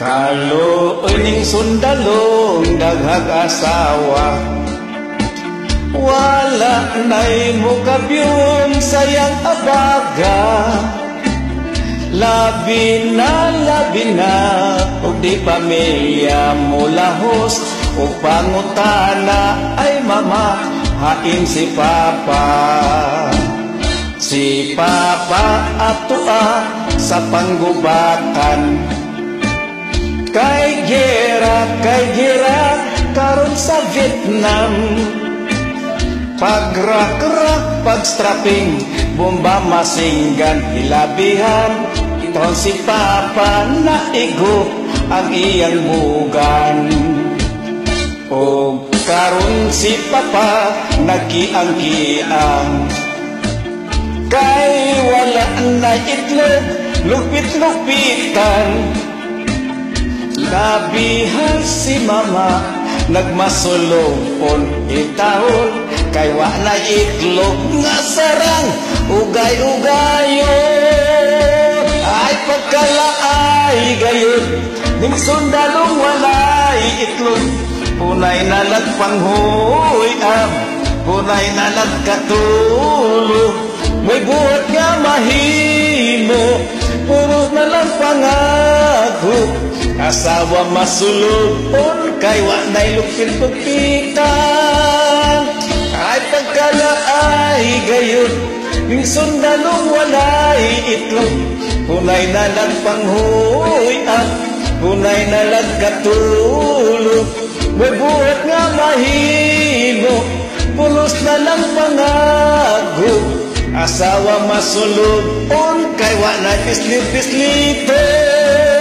Kaluoning sundalong daghag asawa, wala na'y mukabyong sayang abaga. Labi na ug di pamilya mo lahos, ug pangutana ay mama hain si papa. Si papa atua sa panggubakan, kay gira karon sa Vietnam. Pag-rak-rak, pag-strapping, bomba masinggan, ilabihan. Ito si papa naigo ang iyang bugan. O karon si papa nagkiang-kiang, kay wala na itlog, lupit-lupitan. Labihan si mama nagmasulong itahol, kay wala itlog nga sarang ugay-ugayon. Ay pagkalaay gayon ning sundalong walay itlog, punay na lagpanghuyam, punay na lagkatulog. May buhat nga mahimo, puro na lang pangako. Asawa masulupon, kay wanay lupit-lupitan. Ay pagkalaay gayon ning sundalong walay itlog, punay na lang panghuyam, punay na lang katulog. May buhat nga mahimo, pulos na lang pangako. Asawa masulupon, kay wanay pislip-pislipon.